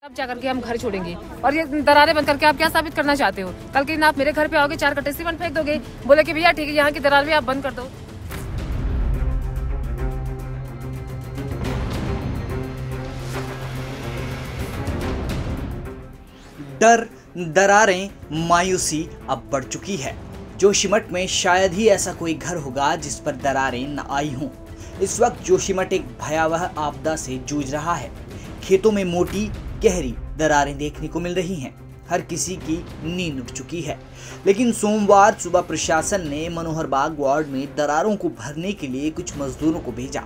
अब जाकर के हम घर छोड़ेंगे। और ये दरारें बंद करके आप क्या साबित करना चाहते हो? कल के दिन आप मेरे घर पे आओगे, 4 कट्टे सीमेंट फेंक दोगे, बोले कि भैया ठीक है यहाँ की दरार भी आप बंद कर दो। डर, दरारें, मायूसी अब बढ़ चुकी है। जोशीमठ में शायद ही ऐसा कोई घर होगा जिस पर दरारें न आई हों। इस वक्त जोशीमठ एक भयावह आपदा से जूझ रहा है। खेतों में मोटी गहरी दरारें देखने को मिल रही हैं। हर किसी की नींद उठ चुकी है। लेकिन सोमवार सुबह प्रशासन ने मनोहर बाग वार्ड में दरारों को भरने के लिए कुछ मजदूरों को भेजा।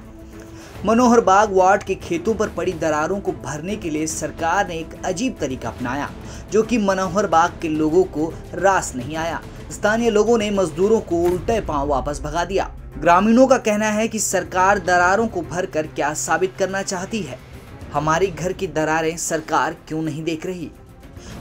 मनोहर बाग वार्ड के खेतों पर पड़ी दरारों को भरने के लिए सरकार ने एक अजीब तरीका अपनाया, जो कि मनोहर बाग के लोगों को रास नहीं आया। स्थानीय लोगों ने मजदूरों को उल्टे पांव वापस भगा दिया। ग्रामीणों का कहना है कि सरकार दरारों को भरकर क्या साबित करना चाहती है? हमारे घर की दरारें सरकार क्यों नहीं देख रही?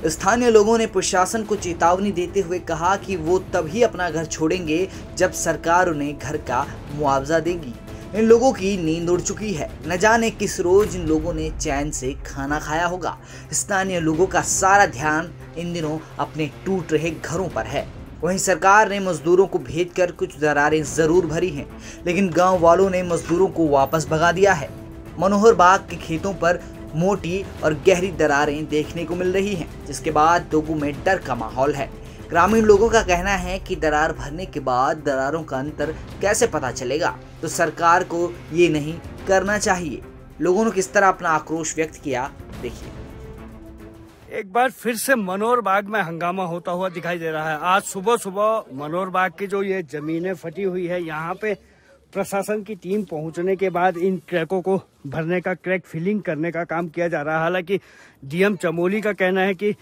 स्थानीय लोगों ने प्रशासन को चेतावनी देते हुए कहा कि वो तभी अपना घर छोड़ेंगे जब सरकार उन्हें घर का मुआवजा देगी। इन लोगों की नींद उड़ चुकी है। न जाने किस रोज इन लोगों ने चैन से खाना खाया होगा। स्थानीय लोगों का सारा ध्यान इन दिनों अपने टूट रहे घरों पर है। वहीं सरकार ने मजदूरों को भेजकर कुछ दरारें जरूर भरी हैं, लेकिन गांव वालों ने मजदूरों को वापस भगा दिया है। मनोहर बाग के खेतों पर मोटी और गहरी दरारें देखने को मिल रही हैं, जिसके बाद लोगों में डर का माहौल है। ग्रामीण लोगों का कहना है कि दरार भरने के बाद दरारों का अंतर कैसे पता चलेगा, तो सरकार को ये नहीं करना चाहिए। लोगों ने किस तरह अपना आक्रोश व्यक्त किया, देखिए। एक बार फिर से मनोहर बाग में हंगामा होता हुआ दिखाई दे रहा है। आज सुबह सुबह मनोहर बाग की जो ये जमीनें फटी हुई है, यहाँ पे प्रशासन की टीम पहुंचने के बाद इन क्रैकों को भरने का, क्रैक फिलिंग करने का काम किया जा रहा है। हालांकि डीएम चमोली का कहना है कि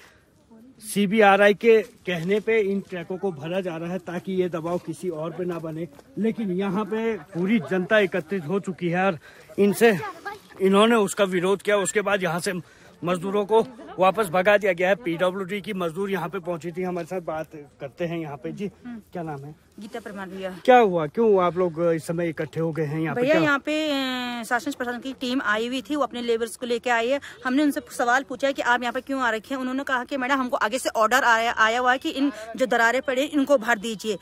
सीबीआरआई के कहने पे इन ट्रकों को भरा जा रहा है ताकि ये दबाव किसी और पे ना बने, लेकिन यहाँ पे पूरी जनता एकत्रित हो चुकी है और इन्होंने उसका विरोध किया। उसके बाद यहाँ से मजदूरों को वापस भगा दिया गया है। पीडब्ल्यूडी की मजदूर यहाँ पे पहुंची थी, हमारे साथ बात करते हैं यहाँ पे। जी क्या नाम है? गीता परमार भैया। क्या हुआ, क्यों आप लोग इस समय इकट्ठे हो गए हैं यहाँ पे? भैया यहाँ पे शासन प्रशासन की टीम आई हुई थी, वो अपने लेबर्स को लेके आई है। हमने उनसे सवाल पूछा कि आप यहाँ पे क्यों आ रखे हैं। उन्होंने कहा कि मैडम हमको आगे से ऑर्डर आया हुआ है कि इन जो दरारें पड़े इनको भर दीजिए।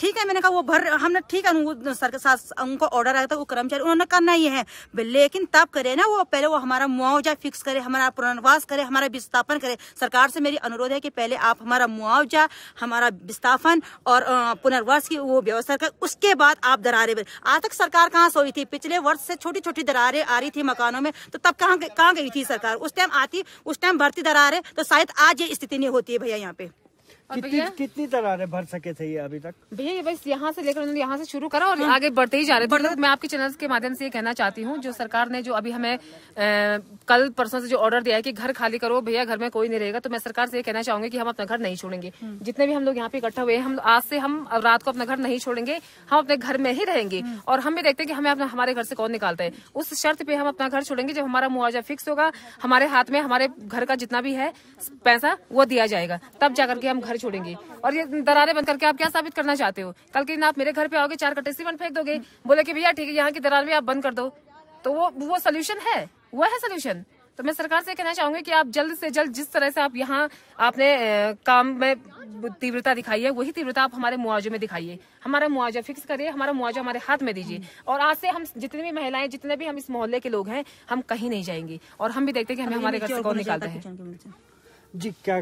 ठीक है, मैंने कहा वो भर, हमने ठीक है, उनको ऑर्डर आया था, वो कर्मचारी उन्होंने करना ही है, लेकिन तब करे ना वो, पहले वो हमारा मुआवजा फिक्स करे, हमारा पुनर्वास करे, हमारा विस्थापन करे। सरकार से मेरी अनुरोध है कि पहले आप हमारा मुआवजा, हमारा विस्थापन और पुनर्वास की वो व्यवस्था कर, उसके बाद आप दरारें। आज तक सरकार कहाँ सोई थी? पिछले वर्ष से छोटी छोटी दरारें आ रही थी मकानों में, तो तब कहाँ गई थी सरकार? उस टाइम आती, उस टाइम भरती दरारें, तो शायद आज ये स्थिति नहीं होती है भैया यहाँ पे। कितनी दरारें भर सके थे ये अभी तक? भैया ये बस यहाँ से लेकर उन्होंने यहाँ से शुरू करा और आगे बढ़ते ही जा रहे थे। मैं आपके चैनल के माध्यम से ये कहना चाहती हूँ, जो सरकार ने जो अभी हमें कल परसों से जो ऑर्डर दिया है कि घर खाली करो भैया, घर में कोई नहीं रहेगा, तो मैं सरकार से ये कहना चाहूंगी कि हम अपना घर नहीं छोड़ेंगे। जितने भी हम लोग यहाँ पे इकट्ठा हुए हैं, हम आज से हम रात को अपना घर नहीं छोड़ेंगे, हम अपने घर में ही रहेंगे। और हम भी देखते हैं कि हमें हमारे घर से कौन निकालता है। उस शर्त पे हम अपना घर छोड़ेंगे जब हमारा मुआवजा फिक्स होगा, हमारे हाथ में हमारे घर का जितना भी है पैसा वो दिया जाएगा, तब जाकर के हम घर छोड़ेंगे। और ये दरारें बंद करके आप क्या साबित करना चाहते हो? कल के दिन आप मेरे घर पे आओगे, 4 कट्टे सीमेंट फेंक दोगे, बोले कि भैया ठीक है यहाँ की दरार भी आप बंद कर दो, तो वो सोल्यूशन है? वो है सोल्यूशन? तो मैं सरकार से कहना चाहूंगी कि आप जल्द से जल्द जिस तरह से आप यहाँ आपने काम में तीव्रता दिखाई है, वही तीव्रता आप हमारे मुआवजे में दिखाइए। हमारा मुआवजा फिक्स करिए, हमारा मुआवजा हमारे हाथ में दीजिए। और आज से हम जितनी भी महिलाएं, जितने भी हम इस मोहल्ले के लोग हैं, हम कहीं नहीं जाएंगे। और हम भी देखते हैं कि हमें हमारे घर से कौन निकालता है। जी क्या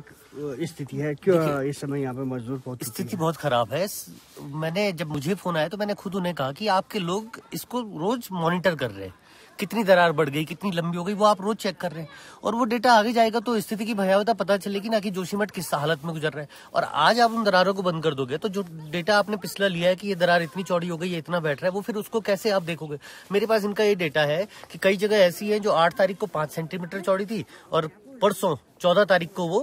स्थिति है, क्यों इस समय यहाँ पे मजदूर बहुत? स्थिति बहुत खराब है। जब मुझे फोन आया तो मैंने खुद उन्हें कहा कि आपके लोग इसको रोज मॉनिटर कर रहे हैं, कितनी दरार बढ़ गई, कितनी लंबी हो गई, वो आप रोज चेक कर रहे हैं, और वो डेटा आगे जाएगा तो स्थिति की भयावहता पता चलेगी ना कि जोशीमठ किस हालत में गुजर रहा है। और आज आप उन दरारों को बंद कर दोगे तो जो डेटा आपने पिछला लिया है कि ये दरार इतनी चौड़ी हो गई, ये इतना बैठ रहा है, वो फिर उसको कैसे आप देखोगे? मेरे पास इनका ये डेटा है कि कई जगह ऐसी है जो 8 तारीख को 5 सेंटीमीटर चौड़ी थी और परसों 14 तारीख को वो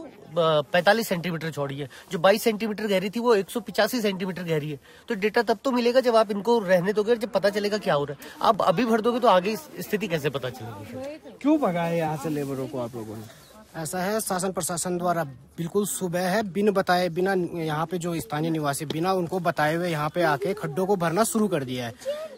45 सेंटीमीटर चौड़ी है। जो 22 सेंटीमीटर गहरी थी वो 185 सेंटीमीटर गहरी है। तो डेटा तब तो मिलेगा जब आप इनको रहने दोगे, जब पता चलेगा क्या हो रहा है। आप अभी भर दोगे तो आगे स्थिति कैसे पता चलेगी? क्यों भगाए यहाँ से लेबरों को आप लोगों ने? ऐसा है, शासन प्रशासन द्वारा बिल्कुल सुबह है, बिन बताए, बिना यहाँ पे जो स्थानीय निवासी बिना उनको बताए हुए यहाँ पे आके खड्डों को भरना शुरू कर दिया है।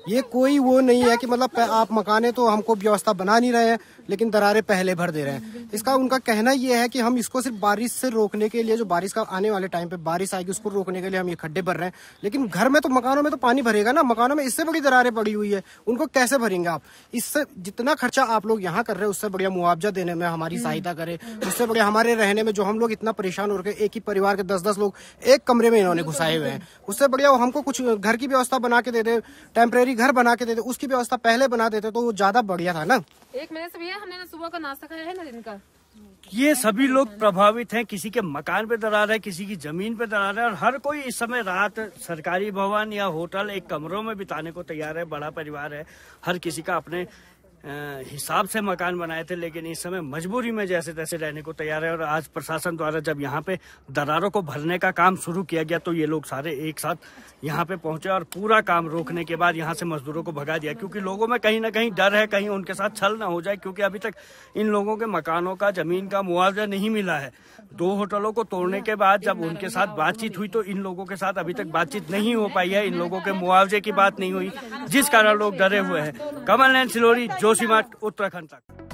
ये कोई वो नहीं है कि मतलब आप मकाने तो हमको व्यवस्था बना नहीं रहे हैं, लेकिन दरारें पहले भर दे रहे हैं। इसका उनका कहना ये है कि हम इसको सिर्फ बारिश से रोकने के लिए, जो बारिश का आने वाले टाइम पे बारिश आएगी उसको रोकने के लिए हम ये खड्डे भर रहे हैं। लेकिन घर में तो, मकानों में तो पानी भरेगा ना, मकानों में इससे बड़ी दरारें पड़ी हुई है, उनको कैसे भरेंगे आप? इससे जितना खर्चा आप लोग यहाँ कर रहे हैं उससे बढ़िया मुआवजा देने में हमारी सहायता करे, उससे बढ़िया हमारे रहने में, जो हम लोग इतना परेशान हो रहे हैं, एक ही परिवार के 10-10 लोग एक कमरे में इन्होंने घुसाए हुए हैं, उससे बढ़िया वो हमको कुछ घर की व्यवस्था बना के दे दे, टेम्परेरी घर बना के दे दे, उसकी व्यवस्था पहले बना देते तो वो ज्यादा बढ़िया था ना। एक महीने से भैया हमने ना सुबह का नाश्ता खाया है ना दिन का। ये सभी लोग प्रभावित हैं, किसी के मकान पे दरार है, किसी की जमीन पे दरार है, और हर कोई इस समय रात सरकारी भवन या होटल एक कमरों में बिताने को तैयार है। बड़ा परिवार है, हर किसी का अपने हिसाब से मकान बनाए थे, लेकिन इस समय मजबूरी में जैसे तैसे रहने को तैयार है। और आज प्रशासन द्वारा जब यहाँ पे दरारों को भरने का काम शुरू किया गया तो ये लोग सारे एक साथ यहाँ पे पहुंचे और पूरा काम रोकने के बाद यहाँ से मजदूरों को भगा दिया, क्योंकि लोगों में कहीं ना कहीं डर है, कहीं उनके साथ छल ना हो जाए, क्योंकि अभी तक इन लोगों के मकानों का, जमीन का मुआवजा नहीं मिला है। 2 होटलों को तोड़ने के बाद जब उनके साथ बातचीत हुई तो इन लोगों के साथ अभी तक बातचीत नहीं हो पाई है, इन लोगों के मुआवजे की बात नहीं हुई, जिस कारण लोग डरे हुए हैं। कमल नयन सिलोरी, जोशीमठ, उत्तराखंड तक।